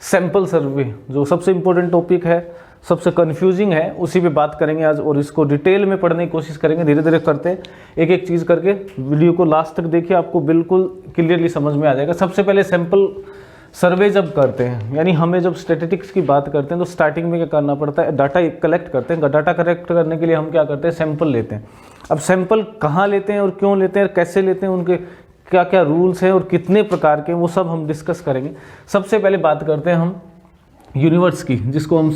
Sample survey जो सबसे important topic है, सबसे कंफ्यूजिंग है, उसी पे बात करेंगे आज और इसको डिटेल में पढ़ने की कोशिश करेंगे। धीरे धीरे करते हैं, एक एक चीज़ करके। वीडियो को लास्ट तक देखिए, आपको बिल्कुल क्लियरली समझ में आ जाएगा। सबसे पहले सैंपल सर्वे जब करते हैं, यानी हमें जब स्टैटिस्टिक्स की बात करते हैं तो स्टार्टिंग में क्या करना पड़ता है, डाटा कलेक्ट करते हैं। डाटा कलेक्ट करने के लिए हम क्या करते हैं, सैंपल लेते हैं। अब सैंपल कहाँ लेते हैं और क्यों लेते हैं और कैसे लेते हैं, उनके क्या क्या रूल्स हैं और कितने प्रकार के, वो सब हम डिस्कस करेंगे। सबसे पहले बात करते हैं हम यूनिवर्स की, जिसको हम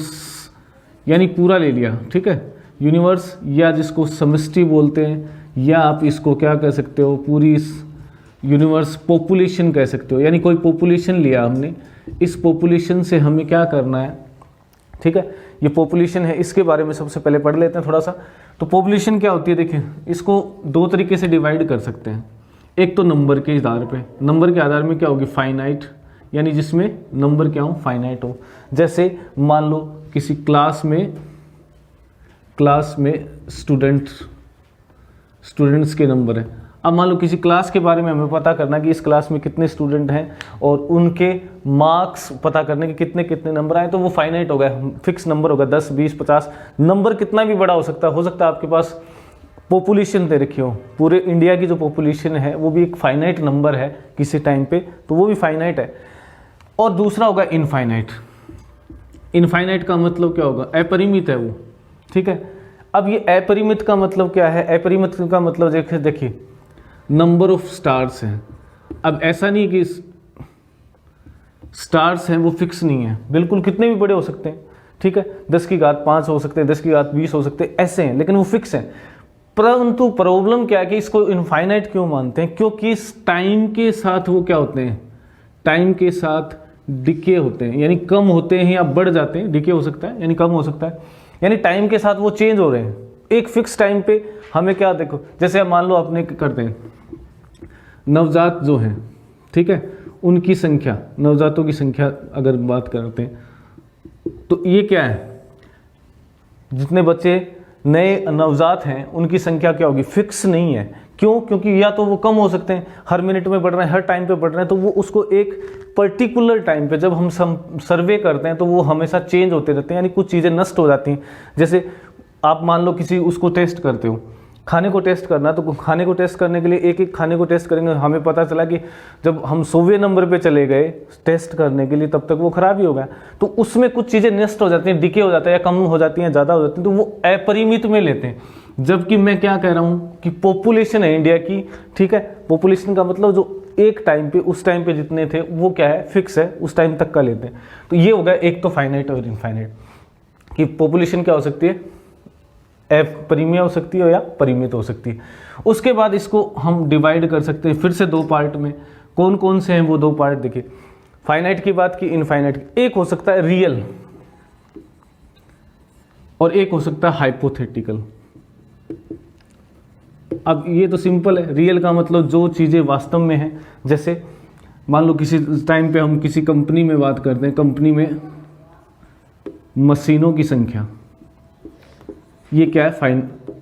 यानी पूरा ले लिया, ठीक है, यूनिवर्स, या जिसको समष्टि बोलते हैं, या आप इसको क्या कह सकते हो, पूरी यूनिवर्स पॉपुलेशन कह सकते हो। यानी कोई पॉपुलेशन लिया हमने, इस पॉपुलेशन से हमें क्या करना है, ठीक है, ये पॉपुलेशन है, इसके बारे में सबसे पहले पढ़ लेते हैं थोड़ा सा। तो पॉपुलेशन क्या होती है, देखिए इसको दो तरीके से डिवाइड कर सकते हैं। एक तो नंबर के आधार पे, नंबर के आधार में क्या होगी, फाइनाइट, यानी जिसमें नंबर क्या हो, फाइनाइट हो। जैसे मान लो किसी क्लास में स्टूडेंट्स के नंबर है। अब मान लो किसी क्लास के बारे में हमें पता करना कि इस क्लास में कितने स्टूडेंट हैं और उनके मार्क्स पता करने के कितने कितने नंबर आए, तो वो फाइनाइट होगा, फिक्स नंबर होगा, 10, 20, 50। नंबर कितना भी बड़ा हो सकता है आपके पास पॉपुलेशन दे रखी हो, पूरे इंडिया की जो पॉपुलेशन है वो भी एक फाइनाइट नंबर है किसी टाइम पे, तो वो भी फाइनाइट है। और दूसरा होगा इनफाइनाइट। इनफाइनाइट का मतलब क्या होगा, अपरिमित है वो, ठीक है। अब ये अपरिमित का मतलब क्या है, अपरिमित का मतलब देखिए नंबर ऑफ स्टार्स हैं। अब ऐसा नहीं कि स्टार्स हैं वो फिक्स नहीं है, बिल्कुल कितने भी बड़े हो सकते हैं, ठीक है, 10 की घात 5 हो सकते हैं, 10 की घात 20 हो सकते हैं, ऐसे हैं, लेकिन वो फिक्स हैं। परंतु प्रॉब्लम क्या है कि इसको इनफाइनाइट क्यों मानते हैं, क्योंकि टाइम के साथ वो क्या होते हैं, टाइम के साथ डिके होते हैं, यानी कम होते हैं या बढ़ जाते हैं। डिके हो सकता है यानी कम हो सकता है, यानी टाइम के साथ वो चेंज हो रहे हैं। एक फिक्स टाइम पे हमें क्या, देखो जैसे मान लो अपने करते हैं नवजात जो हैं, ठीक है, उनकी संख्या, नवजातों की संख्या अगर बात करते हैं तो ये क्या है, जितने बच्चे नए नवजात हैं उनकी संख्या क्या होगी, फिक्स नहीं है। क्यों, क्योंकि या तो वो कम हो सकते हैं, हर मिनट में बढ़ रहे हैं, हर टाइम पे बढ़ रहे हैं, तो वो उसको एक पर्टिकुलर टाइम पे जब हम सर्वे करते हैं तो वो हमेशा चेंज होते रहते हैं, यानी कुछ चीज़ें नष्ट हो जाती हैं। जैसे आप मान लो किसी उसको टेस्ट करते हो, खाने को टेस्ट करना, तो खाने को टेस्ट करने के लिए एक एक खाने को टेस्ट करेंगे, हमें पता चला कि जब हम 100वें नंबर पे चले गए टेस्ट करने के लिए तब तक वो खराब ही हो गया, तो उसमें कुछ चीज़ें नष्ट हो जाती हैं, डिके हो जाता है, या कम हो जाती हैं, ज़्यादा हो जाती हैं, तो वो अपरिमित में लेते हैं। जबकि मैं क्या कह रहा हूँ कि पॉपुलेशन है इंडिया की, ठीक है, पॉपुलेशन का मतलब जो एक टाइम पे, उस टाइम पे जितने थे वो क्या है, फिक्स है, उस टाइम तक का लेते हैं। तो ये हो गया एक तो फाइनाइट और इनफाइनाइट, कि पॉपुलेशन क्या हो सकती है, परिमेय हो सकती है या परिमित हो सकती है। उसके बाद इसको हम डिवाइड कर सकते हैं फिर से दो पार्ट में। कौन कौन से हैं वो दो पार्ट, देखिए फाइनाइट की बात की, इनफाइनाइट की। एक हो सकता है रियल और एक हो सकता है हाइपोथेटिकल। अब ये तो सिंपल है, रियल का मतलब जो चीज़ें वास्तव में हैं। जैसे मान लो किसी टाइम पे हम किसी कंपनी में बात करते हैं, कंपनी में मशीनों की संख्या, ये क्या है,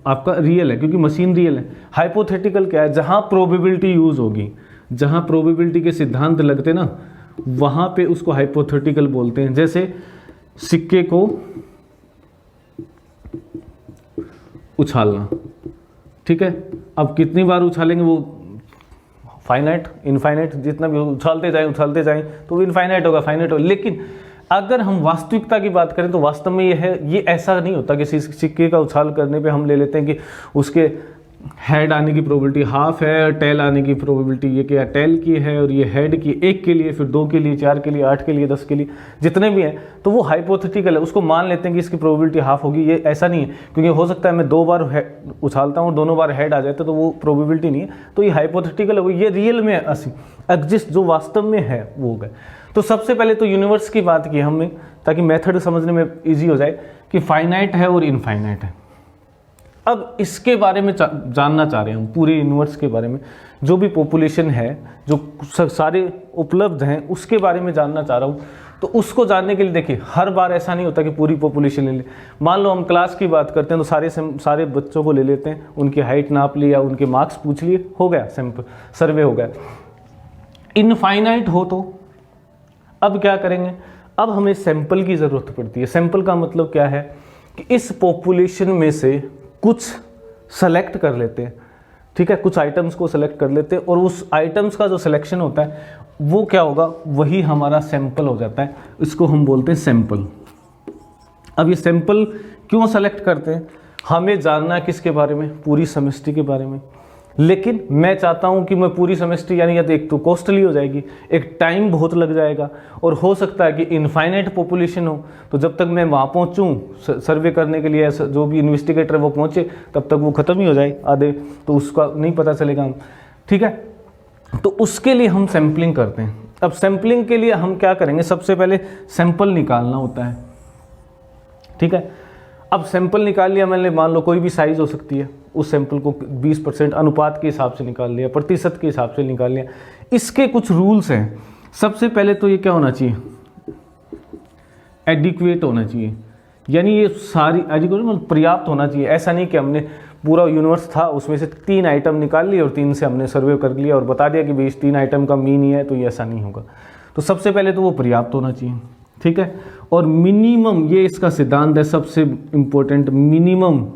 आपका रियल है क्योंकि मशीन रियल है। हाइपोथेटिकल क्या है, जहां प्रोबेबिलिटी यूज होगी, जहां प्रोबेबिलिटी के सिद्धांत लगते ना, वहां पे उसको हाइपोथेटिकल बोलते हैं। जैसे सिक्के को उछालना, ठीक है, अब कितनी बार उछालेंगे वो फाइनाइट, इनफाइनाइट, जितना भी उछालते जाएं तो वो इनफाइनाइट होगा, फाइनाइट होगा। लेकिन अगर हम वास्तविकता की बात करें तो वास्तव में ये ऐसा नहीं होता कि सिक्के का उछाल करने पे हम ले लेते हैं कि उसके हेड आने की प्रोबेबिलिटी हाफ है और टेल आने की प्रोबेबिलिटी ये क्या टेल की है और ये हेड की, एक के लिए, फिर 2 के लिए, 4 के लिए, 8 के लिए, 10 के लिए, जितने भी हैं, तो वो हाइपोथेटिकल है, उसको मान लेते हैं कि इसकी प्रोबेबिलिटी हाफ होगी। ये ऐसा नहीं है, क्योंकि हो सकता है मैं 2 बार उछालता हूँ और दोनों बार हेड आ जाता है, तो वो प्रोबेबिलिटी नहीं है, तो ये हाइपोथेटिकल है। वो ये रियल में एग्जिस्ट, जो वास्तव में है वो होगा। तो सबसे पहले तो यूनिवर्स की बात की हमने, ताकि मेथड समझने में इजी हो जाए कि फाइनाइट है और इनफाइनाइट है। अब इसके बारे में जानना चाह रहे हैं हम, पूरे यूनिवर्स के बारे में, जो भी पॉपुलेशन है, जो सारे उपलब्ध हैं, उसके बारे में जानना चाह रहा हूँ। तो उसको जानने के लिए देखिए, हर बार ऐसा नहीं होता कि पूरी पॉपुलेशन ले ले। मान लो हम क्लास की बात करते हैं तो सारे बच्चों को ले लेते हैं, उनकी हाइट नाप लिया, उनके मार्क्स पूछ लिए, हो गया सैंपल, सर्वे हो गया। इनफाइनाइट हो तो अब क्या करेंगे, अब हमें सैंपल की ज़रूरत पड़ती है। सैंपल का मतलब क्या है कि इस पॉपुलेशन में से कुछ सेलेक्ट कर लेते हैं, ठीक है, कुछ आइटम्स को सेलेक्ट कर लेते हैं और उस आइटम्स का जो सिलेक्शन होता है वो क्या होगा, वही हमारा सैंपल हो जाता है। इसको हम बोलते हैं सैंपल। अब ये सैंपल क्यों सेलेक्ट करते हैं, हमें जानना है किसके बारे में, पूरी सेमेस्ट्री के बारे में। लेकिन मैं चाहता हूं कि मैं पूरी सेमेस्ट्री, यानी या तो एक तो कॉस्टली हो जाएगी, एक टाइम बहुत लग जाएगा, और हो सकता है कि इनफाइनाइट पॉपुलेशन हो, तो जब तक मैं वहाँ पहुँचूँ सर्वे करने के लिए, जो भी इन्वेस्टिगेटर वो पहुँचे तब तक वो ख़त्म ही हो जाए आधे, तो उसका नहीं पता चलेगा हम, ठीक है। तो उसके लिए हम सैम्पलिंग करते हैं। अब सैम्पलिंग के लिए हम क्या करेंगे, सबसे पहले सैंपल निकालना होता है, ठीक है। अब सैंपल निकाल लिया मैंने, मान लो कोई भी साइज़ हो सकती है, उस सैंपल को 20% अनुपात के हिसाब से निकाल लिया, प्रतिशत के हिसाब से निकाल लिया। इसके कुछ रूल्स हैं। सबसे पहले तो ये क्या होना चाहिए, एडिक्वेट होना चाहिए, यानी ये सारी एडिक्वेट मतलब पर्याप्त होना चाहिए। ऐसा नहीं कि हमने पूरा यूनिवर्स था उसमें से 3 आइटम निकाल लिए और 3 से हमने सर्वे कर लिया और बता दिया कि भाई इस 3 आइटम का मीन ही है, तो ये ऐसा नहीं होगा। तो सबसे पहले तो वो पर्याप्त होना चाहिए, ठीक है। और मिनिमम, ये इसका सिद्धांत है सबसे इंपॉर्टेंट, मिनिमम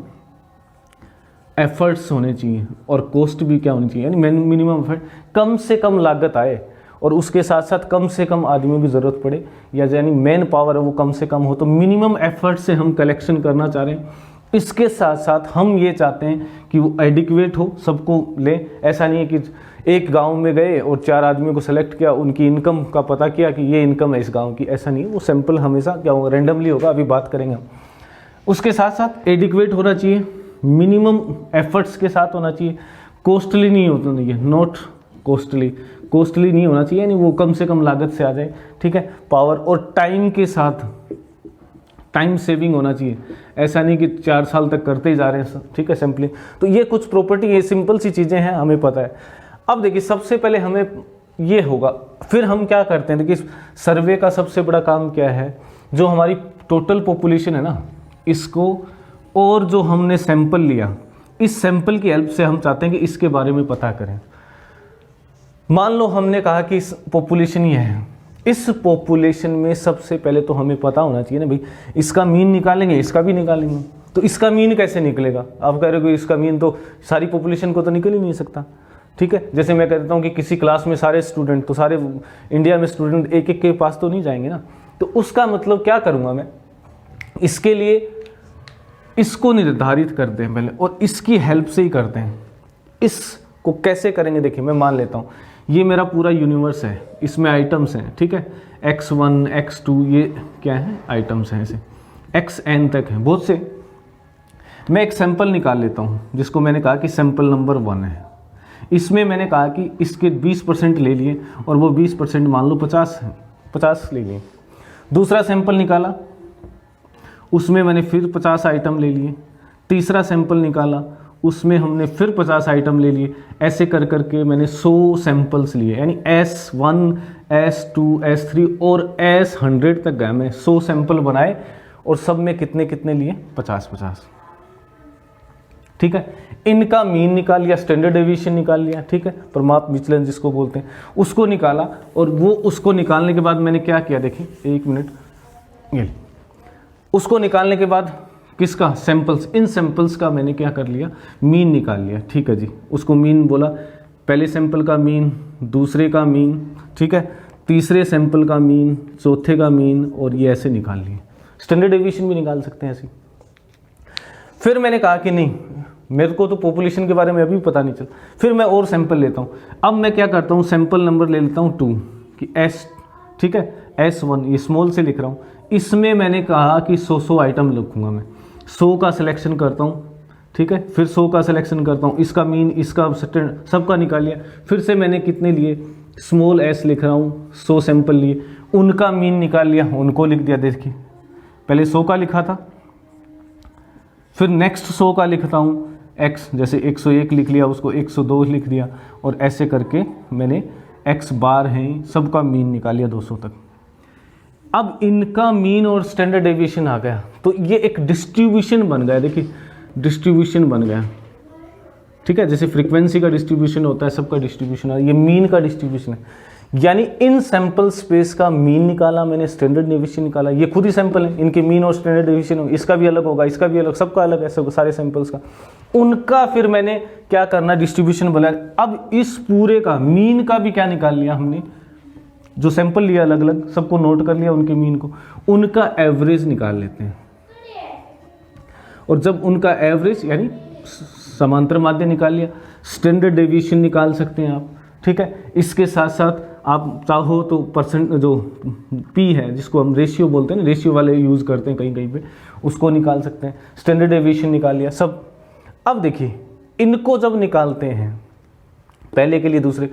एफर्ट्स होने चाहिए और कॉस्ट भी क्या होनी चाहिए, यानी मिनिमम एफर्ट, कम से कम लागत आए और उसके साथ साथ कम से कम आदमियों की ज़रूरत पड़े, या यानी मैन पावर है वो कम से कम हो। तो मिनिमम एफर्ट से हम कलेक्शन करना चाह रहे हैं। इसके साथ साथ हम ये चाहते हैं कि वो एडिक्वेट हो, सबको ले। ऐसा नहीं है कि एक गांव में गए और 4 आदमियों को सेलेक्ट किया, उनकी इनकम का पता किया कि ये इनकम है इस गांव की, ऐसा नहीं है। वो सैंपल हमेशा क्या होगा, रेंडमली होगा, अभी बात करेंगे हम। उसके साथ साथ एडिक्वेट होना चाहिए, मिनिमम एफर्ट्स के साथ होना चाहिए, कॉस्टली नहीं होना चाहिए, नॉट कॉस्टली नहीं होना चाहिए, यानी वो कम से कम लागत से आ जाए, ठीक है। पावर और टाइम के साथ टाइम सेविंग होना चाहिए, ऐसा नहीं कि 4 साल तक करते ही जा रहे हैं, ठीक है, सैम्पलिंग। तो ये कुछ प्रॉपर्टी, ये सिंपल सी चीज़ें हैं, हमें पता है। अब देखिए सबसे पहले हमें ये होगा, फिर हम क्या करते हैं, देखिए सर्वे का सबसे बड़ा काम क्या है, जो हमारी टोटल पॉपुलेशन है ना, इसको और जो हमने सैंपल लिया, इस सैंपल की हेल्प से हम चाहते हैं कि इसके बारे में पता करें। मान लो हमने कहा कि इस पॉपुलेशन ये है, इस पॉपुलेशन में सबसे पहले तो हमें पता होना चाहिए ना भाई, इसका मीन निकालेंगे, इसका भी निकालेंगे, तो इसका मीन कैसे निकलेगा। आप कह रहे हो कि इसका मीन तो सारी पॉपुलेशन को तो निकल ही नहीं सकता, ठीक है। जैसे मैं कहता हूँ कि किसी क्लास में सारे स्टूडेंट, तो सारे इंडिया में स्टूडेंट एक एक के पास तो नहीं जाएंगे ना, तो उसका मतलब क्या करूँगा मैं, इसके लिए इसको निर्धारित करते हैं पहले और इसकी हेल्प से ही करते हैं। इसको कैसे करेंगे, देखिए मैं मान लेता हूँ ये मेरा पूरा यूनिवर्स है, इसमें आइटम्स हैं, ठीक है, x1 x2 ये क्या है, आइटम्स हैं, ऐसे xn तक हैं, बहुत से। मैं एक सैंपल निकाल लेता हूँ जिसको मैंने कहा कि सैंपल नंबर 1 है। इसमें मैंने कहा कि इसके 20% ले लिए और वो 20% मान लो 50 ले लिए। दूसरा सैंपल निकाला, उसमें मैंने फिर 50 आइटम ले लिए। तीसरा सैंपल निकाला, उसमें हमने फिर 50 आइटम ले लिए। ऐसे कर करके मैंने 100 सैंपल्स लिए, यानी S1 S2 S3 और S100 तक गया। मैं 100 सैंपल बनाए और सब में कितने कितने लिए, 50-50, ठीक है। इनका मीन निकाल लिया, स्टैंडर्ड डेविएशन निकाल लिया, ठीक है, परमाप विचलन जिसको बोलते हैं, उसको निकाला। और वो उसको निकालने के बाद मैंने क्या किया, देखिए 1 मिनट, ये उसको निकालने के बाद किसका, सैंपल्स, इन सैंपल्स का मैंने क्या कर लिया, मीन निकाल लिया, ठीक है जी। उसको मीन बोला, पहले सैंपल का मीन, दूसरे का मीन, ठीक है, तीसरे सैंपल का मीन, चौथे का मीन, और ये ऐसे निकाल लिए। स्टैंडर्ड डेविएशन भी निकाल सकते हैं ऐसे। फिर मैंने कहा कि नहीं, मेरे को तो पॉपुलेशन के बारे में अभी पता नहीं चल, फिर मैं और सैंपल लेता हूँ। अब मैं क्या करता हूँ, सैंपल नंबर ले लेता हूँ 2 कि S, ठीक है, S1 ये स्मॉल से लिख रहा हूँ। इसमें मैंने कहा कि 100 आइटम लिखूँगा मैं, 100 का सिलेक्शन करता हूँ, ठीक है, फिर 100 का सिलेक्शन करता हूँ, इसका मीन, इसका सबका निकाल लिया। फिर से मैंने कितने लिए, स्मॉल s लिख रहा हूँ, 100 सैंपल लिए, उनका मीन निकाल लिया, उनको लिख दिया। देखिए पहले 100 का लिखा था, फिर नेक्स्ट 100 का लिखता हूँ x, जैसे 101 लिख लिया, उसको 102 लिख दिया, और ऐसे करके मैंने x बार हैं सबका मीन निकाल लिया 200 तक। अब इनका मीन और स्टैंडर्ड डेविएशन आ गया, तो ये एक डिस्ट्रीब्यूशन बन गया। देखिए डिस्ट्रीब्यूशन बन गया, ठीक है, जैसे फ्रीक्वेंसी का डिस्ट्रीब्यूशन होता है, सबका डिस्ट्रीब्यूशन है, ये मीन का डिस्ट्रीब्यूशन है। यानी इन सैंपल स्पेस का मीन निकाला मैंने, स्टैंडर्ड डेविएशन निकाला, ये खुद ही सैंपल है, इनके मीन और स्टैंडर्ड डेविएशन होगा, इसका भी अलग होगा, इसका भी अलग, सबका अलग है, सब सारे सैंपल्स का, उनका फिर मैंने क्या करना, डिस्ट्रीब्यूशन बनाया। अब इस पूरे का मीन का भी क्या निकाल लिया हमने, जो सैंपल लिया अलग अलग सबको नोट कर लिया, उनके मीन को, उनका एवरेज निकाल लेते हैं। और जब उनका एवरेज यानी समांतर माध्य निकाल लिया, स्टैंडर्ड डेविएशन निकाल सकते हैं आप, ठीक है। इसके साथ साथ आप चाहो तो परसेंट जो पी है जिसको हम रेशियो बोलते हैं ना, रेशियो वाले यूज़ करते हैं कहीं कहीं पे, उसको निकाल सकते हैं, स्टैंडर्ड डेविएशन निकाल लिया सब। अब देखिए इनको जब निकालते हैं, पहले के लिए दूसरे,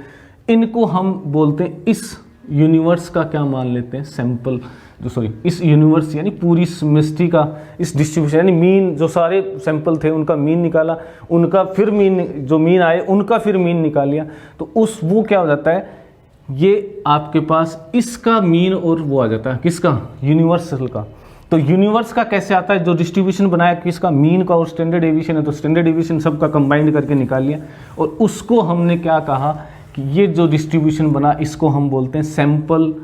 इनको हम बोलते हैं इस यूनिवर्स का क्या मान लेते हैं, सैंपल जो सॉरी इस यूनिवर्स यानी पूरी सृष्टि का इस डिस्ट्रीब्यूशन यानी मीन, जो सारे सैंपल थे उनका मीन निकाला, उनका फिर मीन जो मीन आए उनका फिर मीन निकाल लिया, तो उस वो क्या हो जाता है, ये आपके पास इसका मीन और वो आ जाता है किसका, यूनिवर्सल का। तो यूनिवर्स का कैसे आता है, जो डिस्ट्रीब्यूशन बनाया किसका, मीन का और स्टैंडर्ड डेविएशन है, तो स्टैंडर्ड डेविएशन सबका कंबाइंड करके निकाल लिया, और उसको हमने क्या कहा कि ये जो डिस्ट्रीब्यूशन बना इसको हम बोलते हैं सैंपल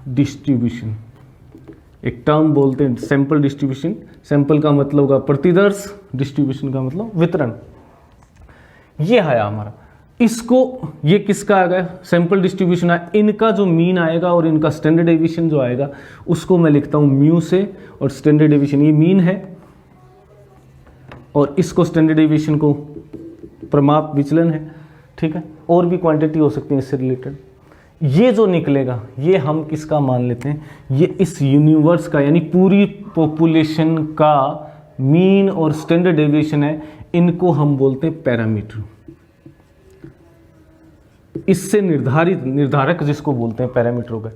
डिस्ट्रीब्यूशन, एक टर्म बोलते हैं सैंपल डिस्ट्रीब्यूशन। सैंपल का मतलब होगा प्रतिदर्श, डिस्ट्रीब्यूशन का मतलब वितरण। ये है हमारा, इसको ये किसका आ गया, सैंपल डिस्ट्रीब्यूशन है, इनका जो मीन आएगा और इनका स्टैंडर्ड डेविएशन जो आएगा उसको मैं लिखता हूं म्यू से, और स्टैंडर्ड डेविएशन ये मीन है और इसको स्टैंडर्ड डेविएशन को प्रमाप विचलन है, ठीक है। और भी क्वांटिटी हो सकती है इससे रिलेटेड। ये जो निकलेगा ये हम किसका मान लेते हैं, ये इस यूनिवर्स का यानी पूरी पॉपुलेशन का मीन और स्टैंडर्ड डेविएशन है, इनको हम बोलते हैं पैरामीटर। इससे निर्धारक जिसको बोलते हैं पैरामीटर हो गए।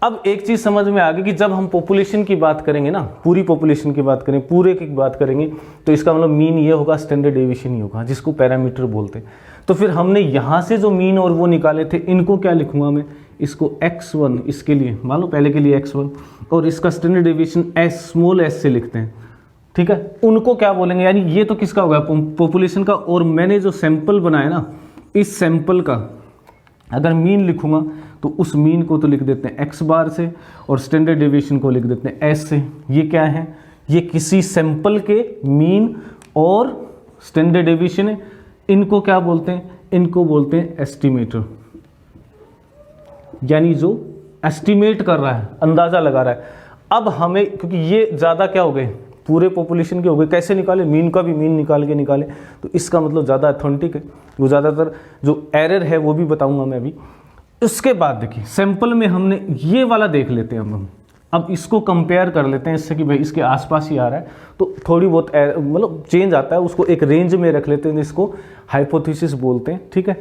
अब एक चीज समझ में आ गई कि जब हम पॉपुलेशन की बात करेंगे ना, पूरी पॉपुलेशन की बात करें, पूरे की बात करेंगे, तो इसका मतलब मीन ये होगा, स्टैंडर्ड डेविएशन ही होगा, जिसको पैरामीटर बोलते हैं। तो फिर हमने यहाँ से जो मीन और वो निकाले थे, इनको क्या लिखूंगा मैं, इसको x1 इसके लिए मान लो, पहले के लिए x1, और इसका स्टैंडर्ड डेविएशन स्मॉल s से लिखते हैं, ठीक है। उनको क्या बोलेंगे, यानी ये तो किसका होगा, पॉपुलेशन का, और मैंने जो सैंपल बनाया ना, इस सैंपल का अगर मीन लिखूंगा तो उस मीन को तो लिख देते हैं x बार से, और स्टैंडर्ड डेविएशन को लिख देते हैं s से। ये क्या है, ये किसी सैंपल के मीन और स्टैंडर्ड डेविएशन है। इनको क्या बोलते हैं, इनको बोलते हैं एस्टिमेटर, यानी जो एस्टिमेट कर रहा है, अंदाजा लगा रहा है। अब हमें, क्योंकि ये ज़्यादा क्या हो गए, पूरे पॉपुलेशन के हो गए, कैसे निकाले, मीन का भी मीन निकाल के निकाले, तो इसका मतलब ज़्यादा अथेंटिक है। वो ज़्यादातर जो एरर है वो भी बताऊंगा मैं अभी। उसके बाद देखिए सैंपल में हमने ये वाला देख लेते हैं हम, अब इसको कंपेयर कर लेते हैं इससे कि भाई इसके आसपास ही आ रहा है, तो थोड़ी बहुत मतलब चेंज आता है, उसको एक रेंज में रख लेते हैं, इसको हाइपोथेसिस बोलते हैं, ठीक है।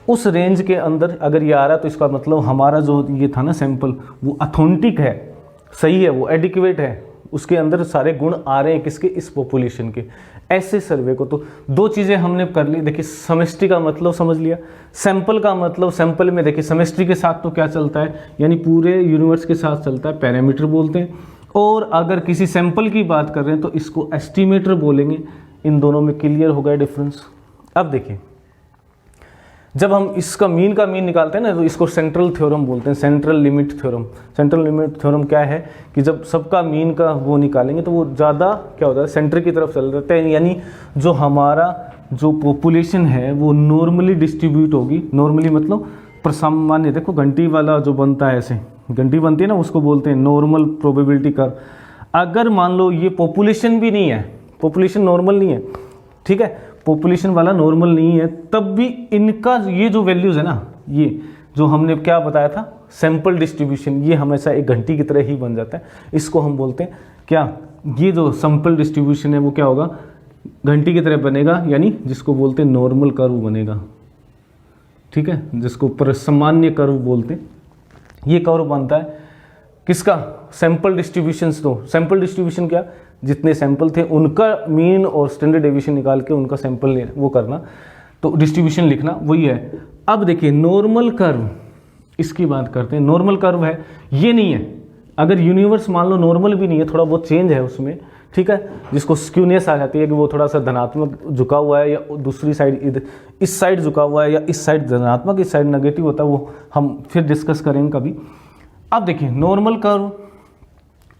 उस रेंज के अंदर अगर ये आ रहा है तो इसका मतलब हमारा जो ये था ना सैंपल, वो अथेंटिक है, सही है, वो एडिक्वेट है, उसके अंदर सारे गुण आ रहे हैं किसके, इस पॉपुलेशन के। ऐसे सर्वे को तो दो चीज़ें हमने कर ली। देखिए समष्टि का मतलब समझ लिया, सैंपल का मतलब, सैंपल में देखिए समष्टि के साथ तो क्या चलता है, यानी पूरे यूनिवर्स के साथ चलता है, पैरामीटर बोलते हैं। और अगर किसी सैंपल की बात कर रहे हैं तो इसको एस्टिमेटर बोलेंगे। इन दोनों में क्लियर हो गया डिफरेंस। अब देखिए जब हम इसका मीन का मीन निकालते हैं ना, तो इसको सेंट्रल थ्योरम बोलते हैं, central limit theorem. Central limit theorem क्या है कि जब सबका मीन का वो निकालेंगे तो वो ज़्यादा क्या होता है, सेंटर की तरफ चल जाता है, यानी जो हमारा जो पॉपुलेशन है वो नॉर्मली डिस्ट्रीब्यूट होगी। नॉर्मली मतलब प्रसामान्य, देखो घंटी वाला जो बनता है, ऐसे घंटी बनती है ना, उसको बोलते हैं नॉर्मल प्रोबेबिलिटी कर्व। अगर मान लो ये पॉपुलेशन भी नहीं है, पॉपुलेशन नॉर्मल नहीं है, ठीक है, पॉपुलेशन वाला नॉर्मल नहीं है, तब भी इनका ये जो वैल्यूज है ना, ये जो हमने क्या बताया था सैंपल डिस्ट्रीब्यूशन, ये हमेशा एक घंटी की तरह ही बन जाता है। इसको हम बोलते हैं क्या, ये जो सैंपल डिस्ट्रीब्यूशन है वो क्या होगा, घंटी की तरह बनेगा, यानी जिसको बोलते हैं नॉर्मल कर्व बनेगा, ठीक है, जिसको सामान्य कर्व बोलते हैं। ये कर्व बनता है किसका, सैंपल डिस्ट्रीब्यूशन। तो सैंपल डिस्ट्रीब्यूशन क्या, जितने सैंपल थे उनका मीन और स्टैंडर्ड डेविएशन निकाल के उनका सैंपल वो करना, तो डिस्ट्रीब्यूशन लिखना वही है। अब देखिए नॉर्मल कर्व, इसकी बात करते हैं। नॉर्मल कर्व है, ये नहीं है, अगर यूनिवर्स मान लो नॉर्मल भी नहीं है, थोड़ा बहुत चेंज है उसमें, ठीक है, जिसको स्क्यूनेस आ जाती है कि वो थोड़ा सा धनात्मक झुका हुआ है या दूसरी साइड इधर इस साइड झुका हुआ है या इस साइड धनात्मक इस साइड नेगेटिव होता है, वो हम फिर डिस्कस करेंगे कभी। अब देखिए नॉर्मल कर्व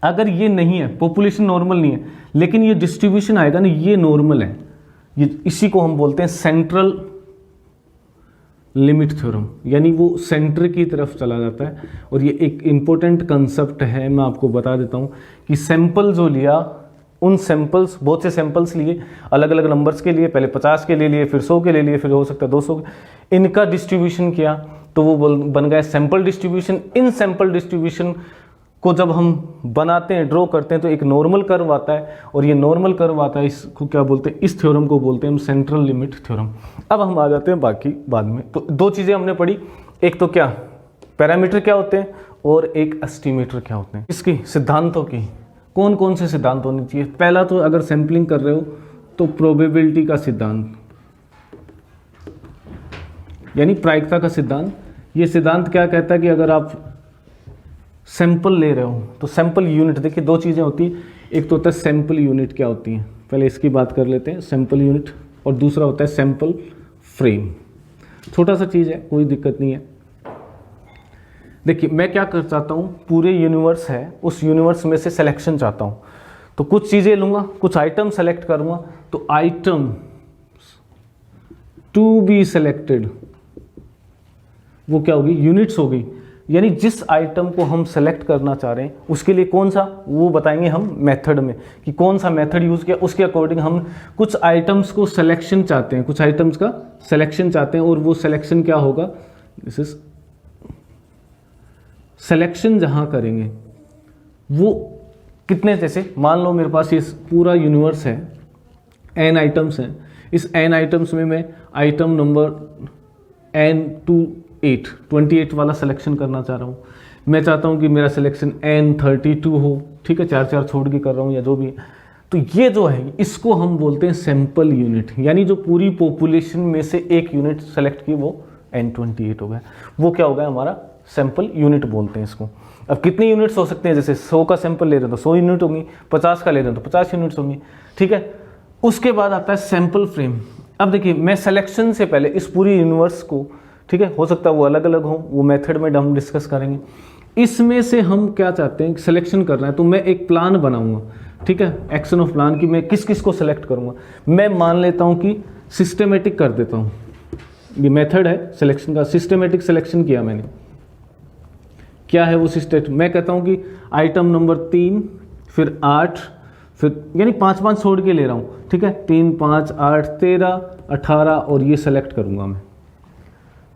अगर ये नहीं है, पॉपुलेशन नॉर्मल नहीं है, लेकिन ये डिस्ट्रीब्यूशन आएगा ना, ये नॉर्मल है, ये इसी को हम बोलते हैं सेंट्रल लिमिट थ्योरम, यानी वो सेंटर की तरफ चला जाता है। और ये एक इंपॉर्टेंट कंसेप्ट है, मैं आपको बता देता हूँ कि सैंपल जो लिया, उन सैंपल्स, बहुत से सैंपल्स लिए अलग अलग नंबर्स के लिए, पहले 50 के लिए फिर 100 के लिए फिर हो सकता है 200, इनका डिस्ट्रीब्यूशन किया तो वो बन गया सैंपल डिस्ट्रीब्यूशन। इन सैंपल डिस्ट्रीब्यूशन को जब हम बनाते हैं, ड्रॉ करते हैं, तो एक नॉर्मल कर्व आता है, और ये नॉर्मल कर्व आता है, इसको क्या बोलते हैं, इस थ्योरम को बोलते हैं हम सेंट्रल लिमिट थ्योरम। अब हम आ जाते हैं बाकी बाद में। तो दो चीज़ें हमने पढ़ी, एक तो क्या पैरामीटर क्या होते हैं और एक एस्टिमेटर क्या होते हैं। इसकी सिद्धांतों की कौन कौन से सिद्धांत होने चाहिए। पहला तो अगर सैंपलिंग कर रहे हो तो प्रोबेबिलिटी का सिद्धांत, यानी प्रायिकता का सिद्धांत। ये सिद्धांत क्या कहता है कि अगर आप सैंपल ले रहे हो तो सैंपल यूनिट, देखिए दो चीज़ें होती हैं, एक तो होता है सैंपल यूनिट क्या होती है, पहले इसकी बात कर लेते हैं, सैंपल यूनिट, और दूसरा होता है सैंपल फ्रेम। छोटा सा चीज़ है, कोई दिक्कत नहीं है। देखिए मैं क्या कर चाहता हूँ, पूरे यूनिवर्स है, उस यूनिवर्स में से सिलेक्शन चाहता हूँ, तो कुछ चीज़ें लूँगा, कुछ आइटम सेलेक्ट करूँगा, तो आइटम टू बी सिलेक्टेड वो क्या होगी, यूनिट्स होगी। यानी जिस आइटम को हम सेलेक्ट करना चाह रहे हैं उसके लिए कौन सा, वो बताएंगे हम मेथड में कि कौन सा मेथड यूज़ किया, उसके अकॉर्डिंग हम कुछ आइटम्स को सिलेक्शन चाहते हैं, कुछ आइटम्स का सिलेक्शन चाहते हैं, और वो सिलेक्शन क्या होगा, दिस इज सिलेक्शन जहाँ करेंगे वो कितने, जैसे मान लो मेरे पास ये पूरा यूनिवर्स है, n आइटम्स हैं, इस n आइटम्स में मैं आइटम नंबर N28 वाला सिलेक्शन करना चाह रहा हूँ। मैं चाहता हूँ कि मेरा सिलेक्शन N32 हो, ठीक है, 4 छोड़ के कर रहा हूँ या जो भी है। तो ये जो है इसको हम बोलते हैं सैंपल यूनिट, यानी जो पूरी पॉपुलेशन में से एक यूनिट सेलेक्ट की वो N28 हो गया, वो क्या हो गया हमारा सैंपल यूनिट बोलते हैं इसको। अब कितनी यूनिट्स हो सकते हैं, जैसे 100 का सैंपल ले रहे हैं तो 100 यूनिट होंगी, 50 का ले रहे हैं तो 50 यूनिट्स होंगी, ठीक है। उसके बाद आता है सैंपल फ्रेम। अब देखिए मैं सिलेक्शन से पहले इस पूरी यूनिवर्स को, ठीक है, हो सकता है वो अलग अलग हो, वो मेथड में हम डिस्कस करेंगे। इसमें से हम क्या चाहते हैं, सिलेक्शन करना है, तो मैं एक प्लान बनाऊंगा, ठीक है, एक्शन ऑफ प्लान की मैं किस किस को सिलेक्ट करूंगा। मैं मान लेता हूं कि सिस्टमेटिक कर देता हूं, ये मेथड है सिलेक्शन का, सिस्टमेटिक सिलेक्शन किया मैंने। क्या है वो सिस्टमेटिक, मैं कहता हूं कि आइटम नंबर 3 फिर 8 फिर, यानी 5 छोड़ के ले रहा हूं, ठीक है, 3 5 8 13 18 और ये सेलेक्ट करूंगा मैं।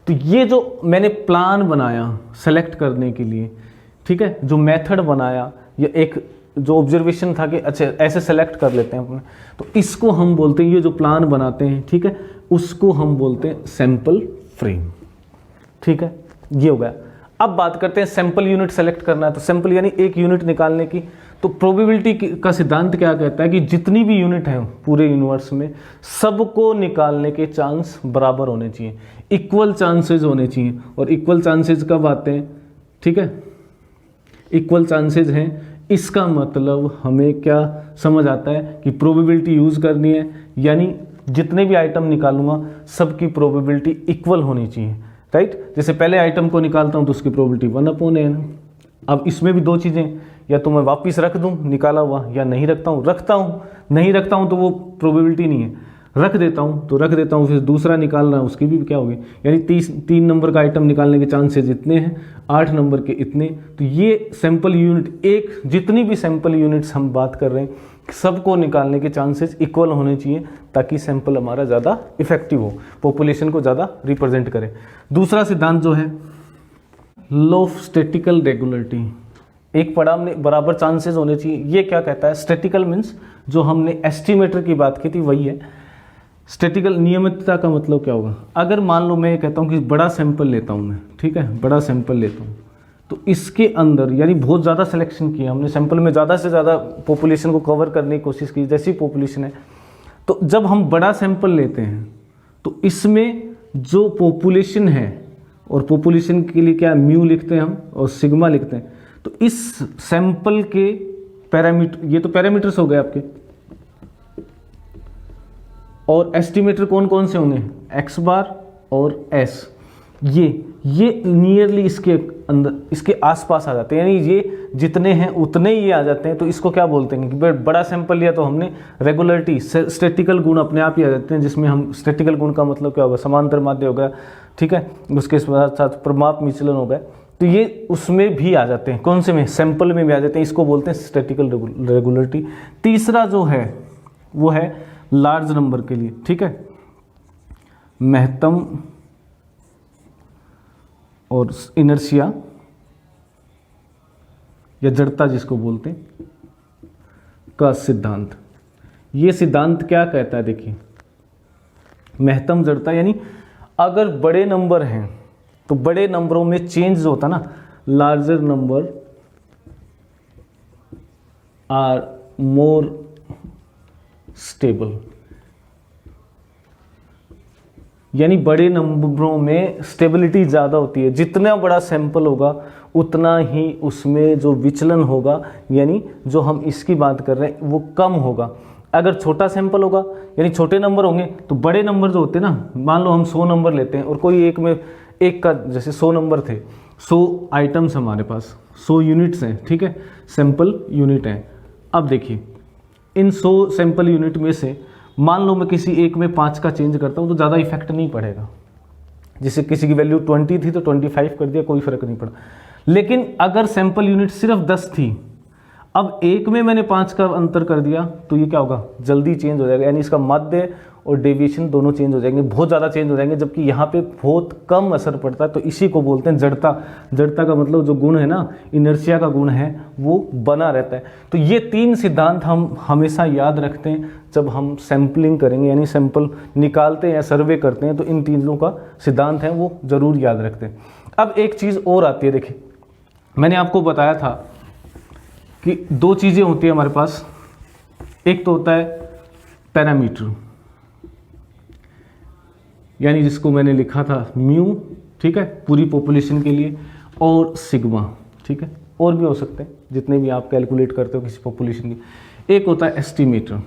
तो ये जो मैंने प्लान बनाया सेलेक्ट करने के लिए, ठीक है, जो मेथड बनाया या एक जो ऑब्जर्वेशन था कि अच्छा ऐसे सेलेक्ट कर लेते हैं अपने, तो इसको हम बोलते हैं, ये जो प्लान बनाते हैं, ठीक है, उसको हम बोलते हैं सैंपल फ्रेम, ठीक है, ये हो गया। अब बात करते हैं सैंपल यूनिट सेलेक्ट करना है, तो सैंपल यानी एक यूनिट निकालने की। तो प्रोबेबिलिटी का सिद्धांत क्या कहता है कि जितनी भी यूनिट है पूरे यूनिवर्स में, सबको निकालने के चांस बराबर होने चाहिए, इक्वल चांसेस होने चाहिए। और इक्वल चांसेस कब आते हैं, ठीक है, इक्वल चांसेस हैं, इसका मतलब हमें क्या समझ आता है कि प्रोबेबिलिटी यूज़ करनी है, यानी जितने भी आइटम निकालूंगा सबकी प्रोबेबिलिटी इक्वल होनी चाहिए, राइट। जैसे पहले आइटम को निकालता हूं तो उसकी प्रोबेबिलिटी 1/n। अब इसमें भी दो चीज़ें, या तो मैं वापस रख दूं निकाला हुआ, या नहीं रखता हूं, नहीं रखता हूं तो वो प्रोबेबिलिटी नहीं है, रख देता हूं तो रख देता हूं, फिर दूसरा निकाल रहा हूं उसकी भी क्या होगी, यानी 3 नंबर का आइटम निकालने के चांसेस इतने हैं, 8 नंबर के इतने। तो ये सैंपल यूनिट, एक जितनी भी सैंपल यूनिट्स हम बात कर रहे हैं सबको निकालने के चांसेस इक्वल होने चाहिए, ताकि सैंपल हमारा ज़्यादा इफेक्टिव हो, पॉपुलेशन को ज़्यादा रिप्रेजेंट करे। दूसरा सिद्धांत जो है लॉ ऑफ स्टैटिकल रेगुलरिटी, एक पड़ा हमने बराबर चांसेस होने चाहिए। ये क्या कहता है, स्टैटिकल मीन्स जो हमने एस्टिमेटर की बात की थी वही है। स्टैटिकल नियमितता का मतलब क्या होगा, अगर मान लो मैं ये कहता हूँ कि बड़ा सैंपल लेता हूँ मैं, ठीक है, बड़ा सैंपल लेता हूँ, तो इसके अंदर यानी बहुत ज़्यादा सिलेक्शन किया हमने, सैंपल में ज़्यादा से ज़्यादा पॉपुलेशन को कवर करने की कोशिश की, जैसी पॉपुलेशन है। तो जब हम बड़ा सैंपल लेते हैं तो इसमें जो पॉपुलेशन है, और पॉपुलेशन के लिए क्या म्यू लिखते हैं हम और सिग्मा लिखते हैं, तो इस सैंपल के पैरामीटर, ये तो पैरामीटर्स हो गए आपके। और एस्टिमेटर कौन कौन से होंगे, एक्स बार और एस, ये नियरली इसके अंदर, इसके आसपास आ जाते हैं, यानी ये जितने हैं उतने ही ये आ जाते हैं। तो इसको क्या बोलते हैं कि बड़ा सैंपल लिया तो हमने रेगुलरिटी, स्टैटिकल गुण अपने आप ही आ जाते हैं, जिसमें हम स्टैटिकल गुण का मतलब क्या होगा, समांतर माध्य हो गया, ठीक है, उसके साथ साथ प्रमाप विचलन हो गया, तो ये उसमें भी आ जाते हैं। कौन से में, सैंपल में भी आ जाते हैं, इसको बोलते हैं स्टैटिकल रेगुलरिटी। तीसरा जो है वो है लार्ज नंबर के लिए, ठीक है, महत्तम और इनर्शिया या जड़ता जिसको बोलते हैं का सिद्धांत। ये सिद्धांत क्या कहता है, देखिए, महत्तम जड़ता यानी अगर बड़े नंबर हैं तो बड़े नंबरों में चेंज जो होता ना, larger number are more stable, यानी बड़े नंबरों में स्टेबिलिटी ज़्यादा होती है। जितना बड़ा सैंपल होगा उतना ही उसमें जो विचलन होगा, यानी जो हम इसकी बात कर रहे हैं वो कम होगा। अगर छोटा सैंपल होगा यानी छोटे नंबर होंगे, तो बड़े नंबर जो होते हैं ना, मान लो हम 100 नंबर लेते हैं और कोई एक में, एक का जैसे 100 नंबर थे, 100 आइटम्स हमारे पास, 100 यूनिट्स हैं, ठीक है, सैंपल यूनिट हैं। अब देखिए इन 100 सैंपल यूनिट में से मान लो मैं किसी एक में 5 का चेंज करता हूँ तो ज़्यादा इफेक्ट नहीं पड़ेगा। जैसे किसी की वैल्यू 20 थी तो 25 कर दिया, कोई फर्क नहीं पड़ा। लेकिन अगर सैंपल यूनिट सिर्फ 10 थी, अब एक में मैंने 5 का अंतर कर दिया, तो ये क्या होगा, जल्दी चेंज हो जाएगा, यानी इसका माध्य और डेविएशन दोनों चेंज हो जाएंगे, बहुत ज़्यादा चेंज हो जाएंगे, जबकि यहाँ पे बहुत कम असर पड़ता है। तो इसी को बोलते हैं जड़ता। जड़ता का मतलब जो गुण है ना, इनर्शिया का गुण है, वो बना रहता है। तो ये 3 सिद्धांत हम हमेशा याद रखते हैं जब हम सैंपलिंग करेंगे, यानी सैंपल निकालते हैं या सर्वे करते हैं, तो इन तीनों का सिद्धांत है वो जरूर याद रखते हैं। अब एक चीज़ और आती है, देखिए मैंने आपको बताया था कि 2 चीज़ें होती है हमारे पास, एक तो होता है पैरामीटर, यानी जिसको मैंने लिखा था म्यू, ठीक है, पूरी पॉपुलेशन के लिए, और सिग्मा, ठीक है, और भी हो सकते हैं जितने भी आप कैलकुलेट करते हो किसी पॉपुलेशन की। एक होता है एस्टिमेटर,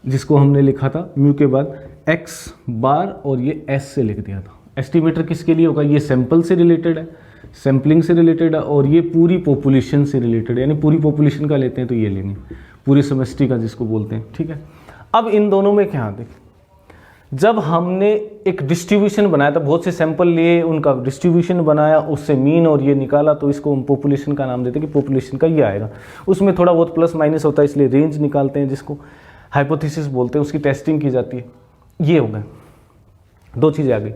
जिसको हमने लिखा था म्यू के बाद एक्स बार और ये एस से लिख दिया था। एस्टिमेटर किसके लिए होगा, ये सैंपल से रिलेटेड है, सैम्पलिंग से रिलेटेड है, और ये पूरी पॉपुलेशन से रिलेटेड है, यानी पूरी पॉपुलेशन का लेते हैं तो ये लेंगे, पूरी समष्टि का जिसको बोलते हैं, ठीक है। अब इन दोनों में क्या देखें, जब हमने एक डिस्ट्रीब्यूशन बनाया था, बहुत से सैंपल लिए, उनका डिस्ट्रीब्यूशन बनाया, उससे मीन और ये निकाला, तो इसको हम पॉपुलेशन का नाम देते हैं कि पॉपुलेशन का ये आएगा। उसमें थोड़ा बहुत प्लस माइनस होता है, इसलिए रेंज निकालते हैं, जिसको हाइपोथेसिस बोलते हैं, उसकी टेस्टिंग की जाती है। ये हो गए, 2 चीज़ें आ गई।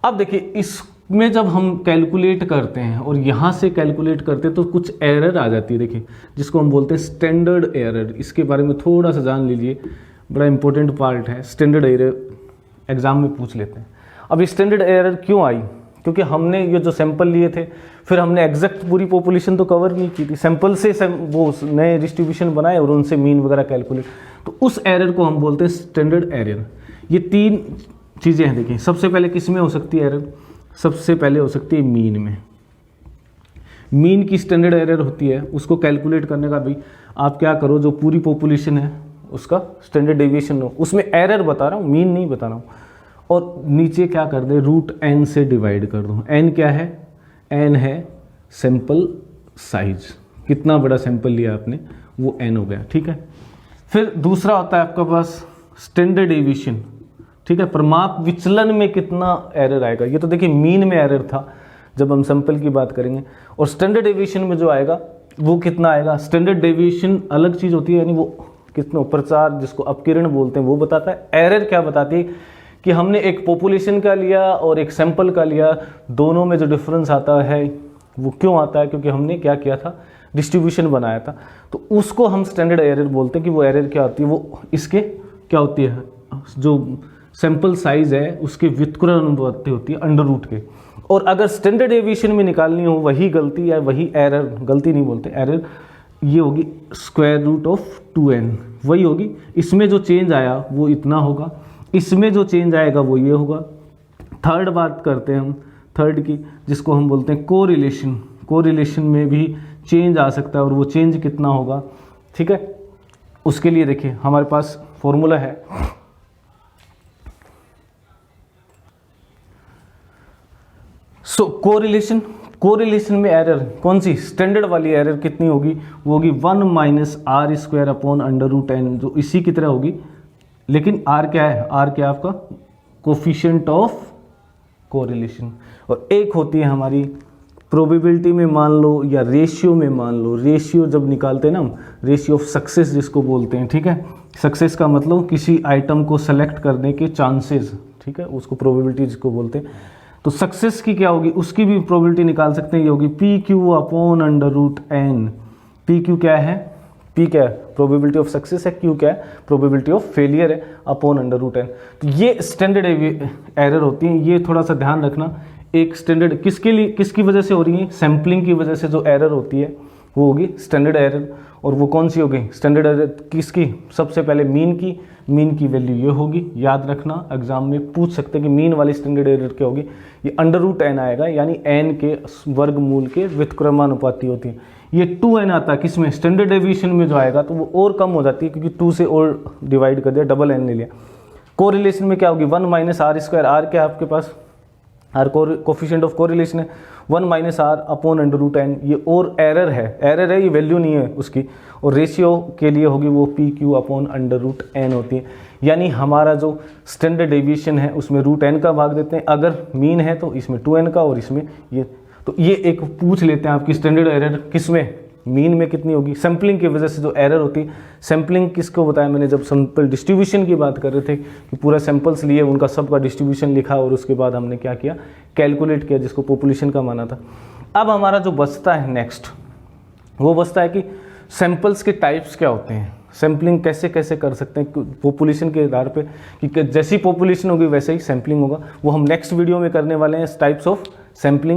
अब देखिए इसमें जब हम कैलकुलेट करते हैं और यहाँ से कैलकुलेट करते हैं तो कुछ एरर आ जाती है, देखिए, जिसको हम बोलते हैं स्टैंडर्ड एरर। इसके बारे में थोड़ा सा जान लीजिए, बड़ा इंपॉर्टेंट पार्ट है। स्टैंडर्ड एरर एग्जाम में पूछ लेते हैं। अब स्टैंडर्ड एरर क्यों आई, क्योंकि हमने ये जो सैंपल लिए थे, फिर हमने एग्जैक्ट पूरी पॉपुलेशन तो कवर नहीं की थी, सैंपल से वो नए डिस्ट्रीब्यूशन बनाए और उनसे मीन वगैरह कैलकुलेट, तो उस एरर को हम बोलते हैं स्टैंडर्ड एरर। ये 3 चीज़ें हैं, देखिए, सबसे पहले किस में हो सकती है एरर, सबसे पहले हो सकती है मीन में। मीन की स्टैंडर्ड एरर होती है, उसको कैलकुलेट करने का भी आप क्या करो, जो पूरी पॉपुलेशन है उसका स्टैंडर्ड डेविएशन हो, उसमें एरर बता रहा हूँ, मीन नहीं बता रहा हूँ, और नीचे क्या कर दे, √n से डिवाइड कर दो। n क्या है, n है सैंपल साइज, कितना बड़ा सैंपल लिया आपने वो n हो गया, ठीक है। फिर दूसरा होता है आपका पास स्टैंडर्ड डेविएशन, ठीक है, प्रमाप विचलन में कितना एरर आएगा। ये तो देखिए मीन में एरर था जब हम सैंपल की बात करेंगे, और स्टैंडर्ड डेविएशन में जो आएगा वो कितना आएगा। स्टैंडर्ड डेविएशन अलग चीज़ होती है, यानी वो कितना प्रचार, जिसको अपकिरण बोलते हैं, वो बताता है। एरर क्या बताती है कि हमने एक पॉपुलेशन का लिया और एक सैंपल का लिया, दोनों में जो डिफरेंस आता है वो क्यों आता है, क्योंकि हमने क्या किया था, डिस्ट्रीब्यूशन बनाया था। तो उसको हम स्टैंडर्ड एरर बोलते हैं कि वो एरर क्या होती है, वो इसके क्या होती है, जो सैंपल साइज है उसके व्युत्क्रमण अनुपात होती है √ के। और अगर स्टैंडर्ड डेविएशन में निकालनी हो वही गलती या वही एरर, गलती नहीं बोलते, एरर, ये होगी √2n, वही होगी। इसमें जो चेंज आया वो इतना होगा, इसमें जो चेंज आएगा वो ये होगा। थर्ड बात करते हैं हम, थर्ड की, जिसको हम बोलते हैं कोरिलेशन। कोरिलेशन में भी चेंज आ सकता है और वो चेंज कितना होगा, ठीक है। उसके लिए देखिए हमारे पास फॉर्मूला है, सो कोरिलेशन में एरर कौन सी, स्टैंडर्ड वाली एरर कितनी होगी, वो होगी 1 minus r square upon under root n, जो इसी की तरह होगी, लेकिन आर क्या है, आर क्या है आपका कोफिशिएंट ऑफ कोरिलेशन। और एक होती है हमारी प्रोबेबिलिटी में मान लो या रेशियो में मान लो, रेशियो जब निकालते हैं ना हम, रेशियो ऑफ सक्सेस जिसको बोलते हैं, ठीक है। सक्सेस का मतलब किसी आइटम को सेलेक्ट करने के चांसेस, ठीक है, उसको प्रोबेबिलिटी जिसको बोलते हैं। तो सक्सेस की क्या होगी, उसकी भी प्रोबेबिलिटी निकाल सकते हैं, ये होगी p q upon under root n. P q क्या है, पी क्या है प्रोबेबिलिटी ऑफ सक्सेस है, क्यू क्या है प्रोबेबिलिटी ऑफ फेलियर है, अपॉन अंडर रूट एन। तो ये स्टैंडर्ड एरर होती है, ये थोड़ा सा ध्यान रखना। एक स्टैंडर्ड किसके लिए, किसकी वजह से हो रही है, सैम्पलिंग की वजह से जो एरर होती है वो होगी स्टैंडर्ड एरर। और वो कौन सी होगी स्टैंडर्ड एरर किसकी, सबसे पहले मीन की वैल्यू ये होगी, याद रखना एग्जाम में पूछ सकते हैं कि मीन वाली स्टैंडर्ड एरर क्या होगी, ये अंडर रूट एन आएगा, यानी एन के वर्गमूल के व्युत्क्रमानुपाती होती है। ये 2n आता है किसमें, स्टैंडर्ड डेविएशन में जो आएगा तो वो और कम हो जाती है, क्योंकि 2 से और डिवाइड कर दिया, डबल n ले लिया। कोरिलेशन में क्या होगी 1 माइनस आर स्क्वायर, आर क्या है आपके पास, आर कोफिशिएंट ऑफ कोरिलेशन है 1 minus r upon under root n. ये और एरर है, ये वैल्यू नहीं है उसकी। और रेशियो के लिए होगी वो p q upon under root n होती है, यानी हमारा जो स्टैंडर्ड डेविएशन है उसमें रूट एन का भाग देते हैं, अगर मीन है तो इसमें 2n का, और इसमें ये। तो ये एक पूछ लेते हैं आपकी स्टैंडर्ड एरर किसमें, मीन में कितनी होगी। सैम्पलिंग की वजह से जो एरर होती है, सैम्पलिंग किसको बताया मैंने जब सैंपल डिस्ट्रीब्यूशन की बात कर रहे थे, कि पूरा सैंपल्स लिए उनका सबका डिस्ट्रीब्यूशन लिखा और उसके बाद हमने क्या किया, कैलकुलेट किया, जिसको पॉपुलेशन का माना था। अब हमारा जो बचता है नेक्स्ट, वो बचता है कि सैंपल्स के टाइप्स क्या होते हैं, सैम्पलिंग कैसे कैसे कर सकते हैं पॉपुलेशन के आधार पे, कि जैसी पॉपुलेशन होगी वैसे ही सैम्पलिंग होगा। वो हम नेक्स्ट वीडियो में करने वाले हैं, टाइप्स ऑफ सैम्पलिंग।